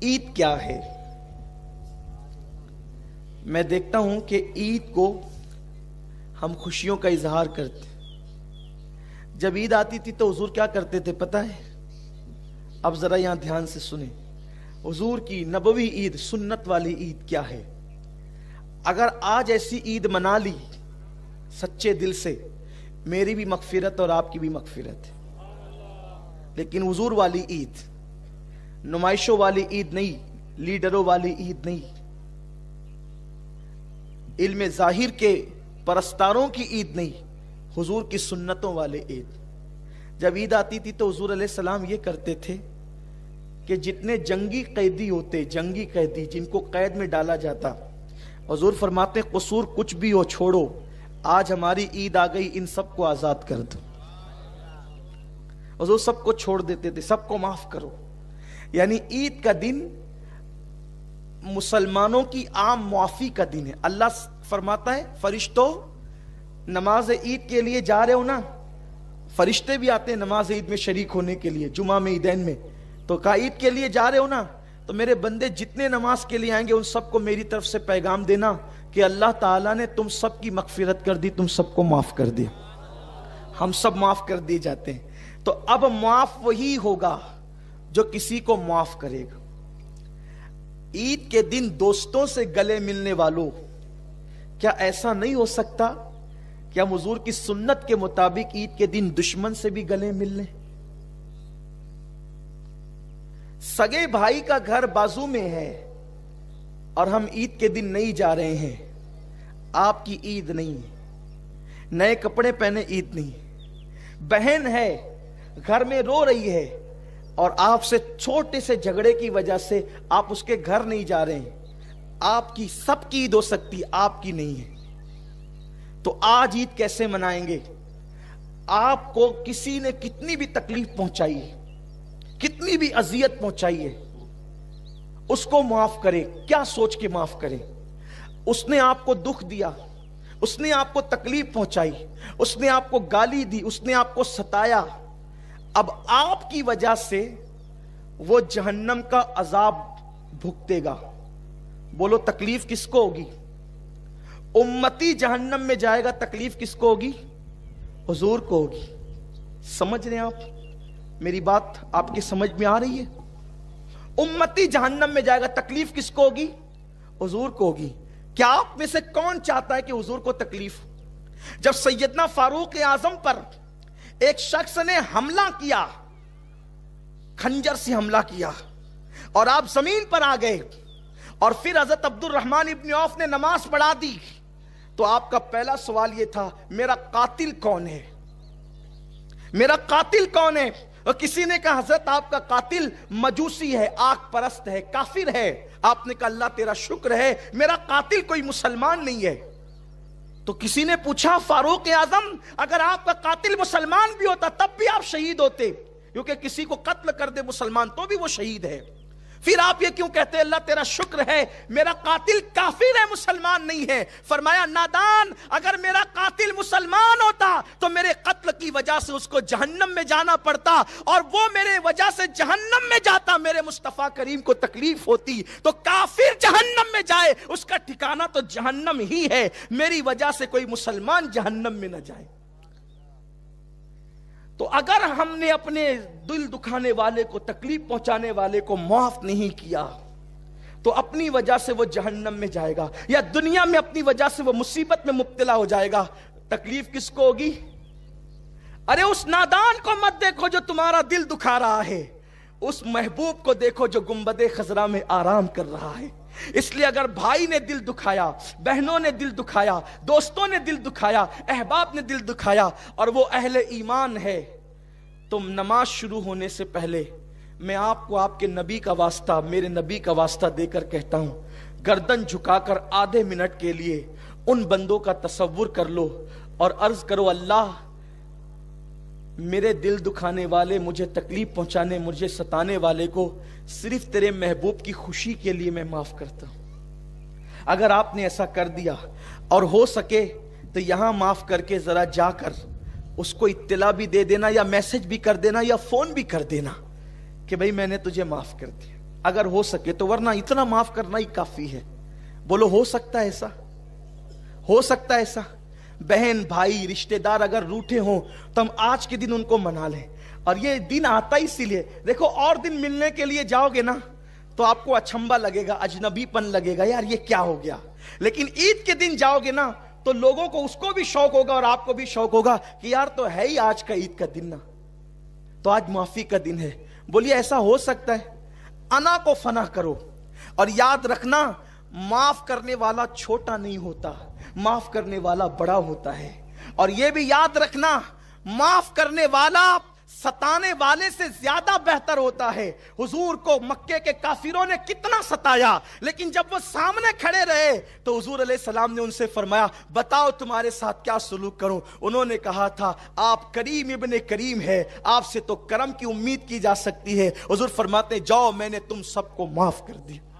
ईद क्या है? मैं देखता हूं कि ईद को हम खुशियों का इजहार करते। जब ईद आती थी तो हुजूर क्या करते थे पता है? अब जरा यहां ध्यान से सुने। हुजूर की नबवी ईद, सुन्नत वाली ईद क्या है? अगर आज ऐसी ईद मना ली सच्चे दिल से, मेरी भी मगफिरत और आपकी भी मगफिरत है। लेकिन हुजूर वाली ईद, नुमाइशों वाली ईद नहीं, लीडरों वाली ईद नहीं, इल्म जाहिर के परस्तारों की ईद नहीं, हुजूर की सुन्नतों वाले ईद। जब ईद आती थी तो हुजूर अलैहिस्सलाम ये करते थे कि जितने जंगी कैदी होते, जंगी कैदी जिनको कैद में डाला जाता, हुजूर फरमाते कसूर कुछ भी हो छोड़ो, आज हमारी ईद आ गई, इन सबको आजाद कर दो। हुजूर सबको छोड़ देते थे, सबको माफ करो। यानी ईद का दिन मुसलमानों की आम मुआफी का दिन है। अल्लाह फरमाता है फरिश्तों नमाज ईद के लिए जा रहे हो ना? फरिश्ते भी आते हैं नमाज ईद में शरीक होने के लिए, जुमा में, ईदैन में। तो कहा ईद के लिए जा रहे हो ना, तो मेरे बंदे जितने नमाज के लिए आएंगे उन सबको मेरी तरफ से पैगाम देना कि अल्लाह ताला ने तुम सबकी मगफिरत कर दी, तुम सबको माफ कर दिया। हम सब माफ कर दिए जाते हैं। तो अब माफ वही होगा जो किसी को माफ करेगा। ईद के दिन दोस्तों से गले मिलने वालों, क्या ऐसा नहीं हो सकता कि हम हुजूर की सुन्नत के मुताबिक ईद के दिन दुश्मन से भी गले मिल लें? सगे भाई का घर बाजू में है और हम ईद के दिन नहीं जा रहे हैं। आपकी ईद नहीं है, नए कपड़े पहने ईद नहीं। बहन है घर में रो रही है और आपसे छोटे से झगड़े की वजह से आप उसके घर नहीं जा रहे हैं। आपकी सबकी ईद हो सकती, आपकी नहीं है। तो आज ईद कैसे मनाएंगे? आपको किसी ने कितनी भी तकलीफ पहुंचाई है, कितनी भी अजियत पहुंचाई है, उसको माफ करें। क्या सोच के माफ करें? उसने आपको दुख दिया, उसने आपको तकलीफ पहुंचाई, उसने आपको गाली दी, उसने आपको सताया। अब आपकी वजह से वो जहन्नम का अजाब भुगतेगा। बोलो तकलीफ किसको होगी? उम्मती जहन्नम में जाएगा, तकलीफ किसको होगी? हुजूर को होगी। समझ रहे हैं आप? मेरी बात आपकी समझ में आ रही है? उम्मती जहन्नम में जाएगा, तकलीफ किसको होगी? हुजूर को होगी। क्या आप में से कौन चाहता है कि हुजूर को तकलीफ? जब सैयदना फारूक आजम पर एक शख्स ने हमला किया, खंजर से हमला किया, और आप जमीन पर आ गए, और फिर हजरत अब्दुल रहमान इब्न औफ ने नमाज पढ़ा दी, तो आपका पहला सवाल यह था मेरा कातिल कौन है? मेरा कातिल कौन है? और किसी ने कहा हजरत आपका कातिल मजूसी है, आग परस्त है, काफिर है। आपने कहा अल्लाह तेरा शुक्र है मेरा कातिल कोई मुसलमान नहीं है। तो किसी ने पूछा फारूक आजम अगर आपका कातिल मुसलमान भी होता तब भी आप शहीद होते, क्योंकि किसी को कत्ल कर दे मुसलमान तो भी वो शहीद है। फिर आप ये क्यों कहते हैं अल्लाह तेरा शुक्र है मेरा कातिल काफिर है, मुसलमान नहीं है? फरमाया नादान, अगर मेरा कातिल मुसलमान होता तो मेरे कत्ल की वजह से उसको जहन्नम में जाना पड़ता, और वो मेरे वजह से जहन्नम में जाता, मेरे मुस्तफा करीम को तकलीफ होती। तो काफिर जहन्नम में जाए, उसका ठिकाना तो जहन्नम ही है, मेरी वजह से कोई मुसलमान जहन्नम में न जाए। तो अगर हमने अपने दिल दुखाने वाले को, तकलीफ पहुंचाने वाले को माफ नहीं किया, तो अपनी वजह से वो जहन्नम में जाएगा, या दुनिया में अपनी वजह से वो मुसीबत में मुब्तला हो जाएगा। तकलीफ किसको होगी? अरे उस नादान को मत देखो जो तुम्हारा दिल दुखा रहा है, उस महबूब को देखो जो गुंबदे खजरा में आराम कर रहा है। इसलिए अगर भाई ने दिल दुखाया, बहनों ने दिल दुखाया, दोस्तों ने दिल दुखाया, अहबाब ने दिल दुखाया, और वो अहले ईमान है, तो नमाज शुरू होने से पहले मैं आपको आपके नबी का वास्ता, मेरे नबी का वास्ता देकर कहता हूं, गर्दन झुकाकर आधे मिनट के लिए उन बंदों का तसव्वुर कर लो और अर्ज करो अल्लाह मेरे दिल दुखाने वाले, मुझे तकलीफ पहुंचाने, मुझे सताने वाले को सिर्फ तेरे महबूब की खुशी के लिए मैं माफ करता हूं। अगर आपने ऐसा कर दिया, और हो सके तो यहां माफ करके जरा जाकर उसको इत्तला भी दे देना, या मैसेज भी कर देना, या फोन भी कर देना कि भाई मैंने तुझे माफ कर दिया। अगर हो सके तो, वरना इतना माफ करना ही काफी है। बोलो हो सकता है ऐसा? हो सकता है ऐसा? बहन भाई रिश्तेदार अगर रूठे हों तो हम आज के दिन उनको मना लें। और ये दिन आता ही इसीलिए, देखो और दिन मिलने के लिए जाओगे ना तो आपको अचंभा लगेगा, अजनबीपन लगेगा, यार ये क्या हो गया। लेकिन ईद के दिन जाओगे ना तो लोगों को, उसको भी शौक होगा और आपको भी शौक होगा कि यार तो है ही आज का ईद का दिन ना, तो आज माफी का दिन है। बोलिए ऐसा हो सकता है? अना को फना करो और याद रखना, माफ करने वाला छोटा नहीं होता, माफ करने वाला बड़ा होता है। और यह भी याद रखना, माफ करने वाला सताने वाले से ज्यादा बेहतर होता है। हुजूर को मक्के के काफिरों ने कितना सताया, लेकिन जब वो सामने खड़े रहे तो हुजूर अलैहिस्सलाम ने उनसे फरमाया, बताओ तुम्हारे साथ क्या सलूक करूं। उन्होंने कहा था, आप करीम इब्ने करीम है, आपसे तो करम की उम्मीद की जा सकती है। हुजूर फरमाते, जाओ मैंने तुम सबको माफ कर दिया।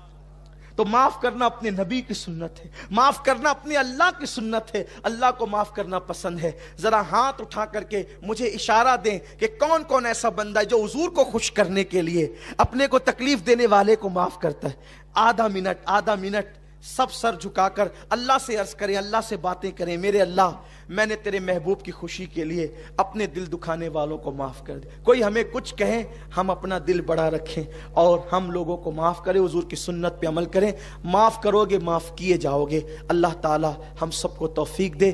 तो माफ करना अपने नबी की सुन्नत है, माफ करना अपने अल्लाह की सुन्नत है। अल्लाह को माफ करना पसंद है। जरा हाथ उठा करके मुझे इशारा दें कि कौन कौन ऐसा बंदा है जो हुजूर को खुश करने के लिए अपने को तकलीफ देने वाले को माफ करता है। आधा मिनट सब सर झुकाकर अल्लाह से अर्ज करें, अल्लाह से बातें करें, मेरे अल्लाह मैंने तेरे महबूब की खुशी के लिए अपने दिल दुखाने वालों को माफ कर दे। कोई हमें कुछ कहे, हम अपना दिल बड़ा रखें और हम लोगों को माफ करें, हुजूर की सुन्नत पे अमल करें। माफ करोगे, माफ किए जाओगे। अल्लाह ताला हम सबको तौफीक दे।